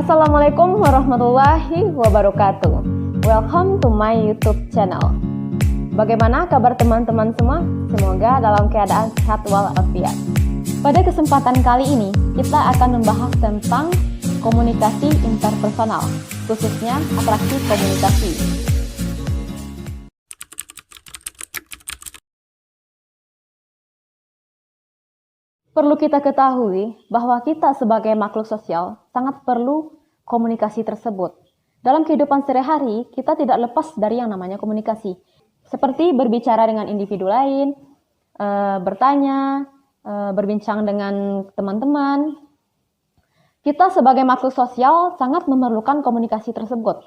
Assalamualaikum warahmatullahi wabarakatuh. Welcome to my YouTube channel. Bagaimana kabar teman-teman semua? Semoga dalam keadaan sehat walafiat. Pada kesempatan kali ini, kita akan membahas tentang komunikasi interpersonal, khususnya atraksi komunikasi. Perlu kita ketahui bahwa kita sebagai makhluk sosial sangat perlu komunikasi tersebut. Dalam kehidupan sehari-hari, kita tidak lepas dari yang namanya komunikasi. Seperti berbicara dengan individu lain, bertanya, berbincang dengan teman-teman. Kita sebagai makhluk sosial sangat memerlukan komunikasi tersebut.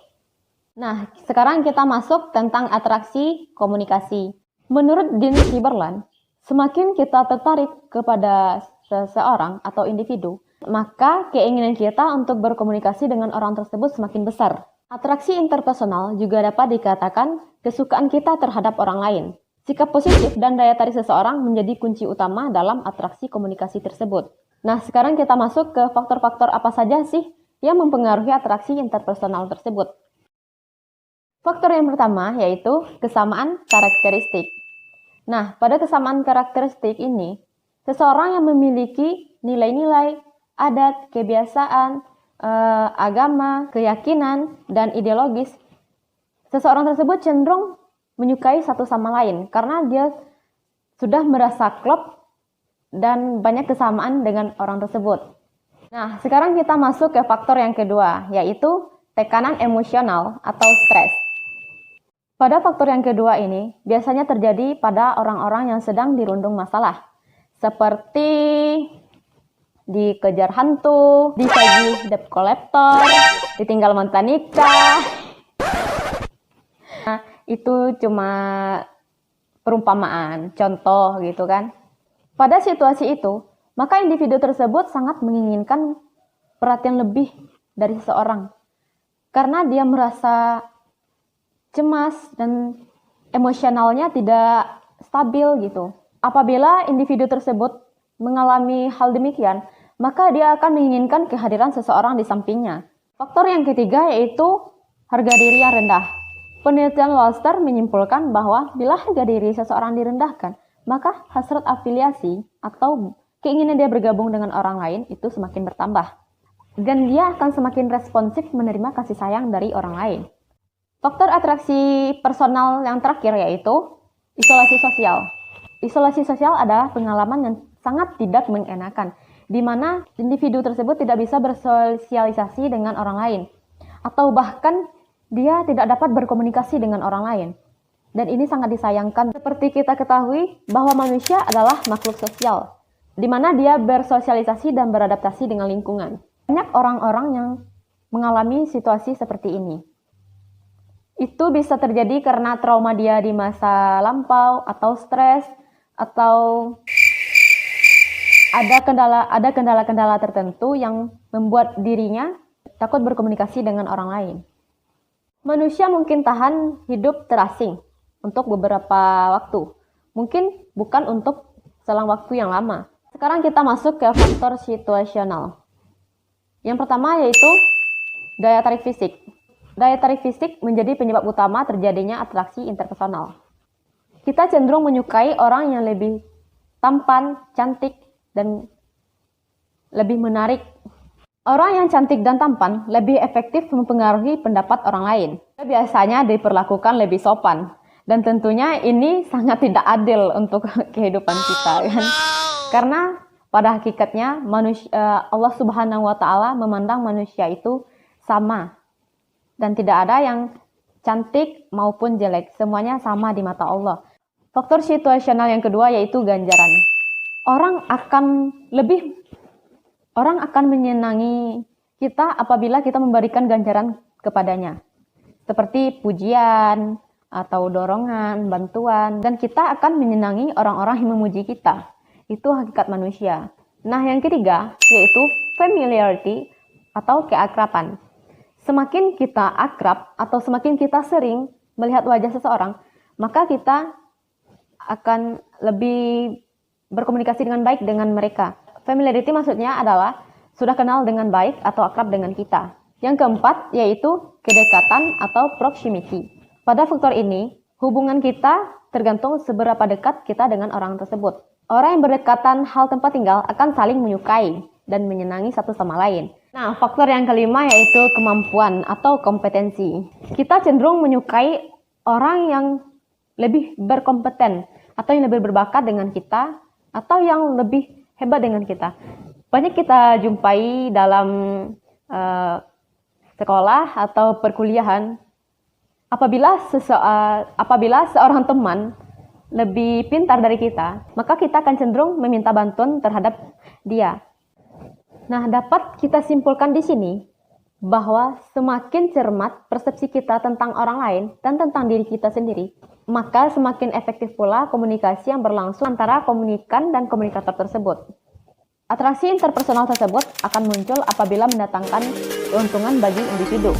Nah, sekarang kita masuk tentang atraksi komunikasi. Menurut Dean Sutherland, semakin kita tertarik kepada seseorang atau individu, maka keinginan kita untuk berkomunikasi dengan orang tersebut semakin besar. Atraksi interpersonal juga dapat dikatakan kesukaan kita terhadap orang lain. Sikap positif dan daya tarik seseorang menjadi kunci utama dalam atraksi komunikasi tersebut. Nah, sekarang kita masuk ke faktor-faktor apa saja sih yang mempengaruhi atraksi interpersonal tersebut. Faktor yang pertama yaitu kesamaan karakteristik. Nah, pada kesamaan karakteristik ini, seseorang yang memiliki nilai-nilai, adat, kebiasaan, agama, keyakinan, dan ideologis, seseorang tersebut cenderung menyukai satu sama lain karena dia sudah merasa klop dan banyak kesamaan dengan orang tersebut. Nah, sekarang kita masuk ke faktor yang kedua, yaitu tekanan emosional atau stres. Pada faktor yang kedua ini, biasanya terjadi pada orang-orang yang sedang dirundung masalah. Seperti dikejar hantu, ditagih debt collector, ditinggal mantan nikah. Nah, itu cuma perumpamaan, contoh gitu kan. Pada situasi itu, maka individu tersebut sangat menginginkan perhatian lebih dari seseorang. Karena dia merasa cemas dan emosionalnya tidak stabil gitu. Apabila individu tersebut mengalami hal demikian, maka dia akan menginginkan kehadiran seseorang di sampingnya. Faktor yang ketiga yaitu harga diri yang rendah. Penelitian Wallster menyimpulkan bahwa bila harga diri seseorang direndahkan, maka hasrat afiliasi atau keinginan dia bergabung dengan orang lain itu semakin bertambah. Dan dia akan semakin responsif menerima kasih sayang dari orang lain. Faktor atraksi personal yang terakhir yaitu isolasi sosial. Isolasi sosial adalah pengalaman yang sangat tidak mengenakan, di mana individu tersebut tidak bisa bersosialisasi dengan orang lain, atau bahkan dia tidak dapat berkomunikasi dengan orang lain. Dan ini sangat disayangkan. Seperti kita ketahui bahwa manusia adalah makhluk sosial, di mana dia bersosialisasi dan beradaptasi dengan lingkungan. Banyak orang-orang yang mengalami situasi seperti ini. Itu bisa terjadi karena trauma dia di masa lampau, atau stres, atau ada kendala-kendala tertentu yang membuat dirinya takut berkomunikasi dengan orang lain. Manusia mungkin tahan hidup terasing untuk beberapa waktu, mungkin bukan untuk selang waktu yang lama. Sekarang kita masuk ke faktor situasional. Yang pertama yaitu daya tarik fisik. Daya tarik fisik menjadi penyebab utama terjadinya atraksi interpersonal. Kita cenderung menyukai orang yang lebih tampan, cantik, dan lebih menarik. Orang yang cantik dan tampan lebih efektif mempengaruhi pendapat orang lain. Biasanya diperlakukan lebih sopan. Dan tentunya ini sangat tidak adil untuk kehidupan kita, kan? Karena pada hakikatnya Allah Subhanahu wa Ta'ala memandang manusia itu sama. Dan tidak ada yang cantik maupun jelek, semuanya sama di mata Allah. Faktor situasional yang kedua yaitu ganjaran. Orang akan menyenangi kita apabila kita memberikan ganjaran kepadanya. Seperti pujian, atau dorongan, bantuan. Dan kita akan menyenangi orang-orang yang memuji kita. Itu hakikat manusia. Nah, yang ketiga yaitu familiarity atau keakraban. Semakin kita akrab atau semakin kita sering melihat wajah seseorang, maka kita akan lebih berkomunikasi dengan baik dengan mereka. Familiarity maksudnya adalah sudah kenal dengan baik atau akrab dengan kita. Yang keempat yaitu kedekatan atau proximity. Pada faktor ini, hubungan kita tergantung seberapa dekat kita dengan orang tersebut. Orang yang berdekatan hal tempat tinggal akan saling menyukai dan menyenangi satu sama lain. Nah, faktor yang kelima yaitu kemampuan atau kompetensi. Kita cenderung menyukai orang yang lebih berkompeten atau yang lebih berbakat dengan kita atau yang lebih hebat dengan kita. Banyak kita jumpai dalam sekolah atau perkuliahan, apabila seorang teman lebih pintar dari kita, maka kita akan cenderung meminta bantuan terhadap dia. Nah, dapat kita simpulkan di sini bahwa semakin cermat persepsi kita tentang orang lain dan tentang diri kita sendiri, maka semakin efektif pula komunikasi yang berlangsung antara komunikan dan komunikator tersebut. Atraksi interpersonal tersebut akan muncul apabila mendatangkan keuntungan bagi individu.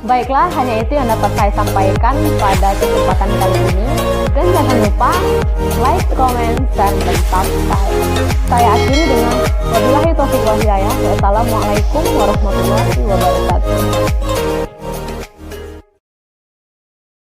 Baiklah, hanya itu yang dapat saya sampaikan pada kesempatan kali ini. Dan jangan lupa like,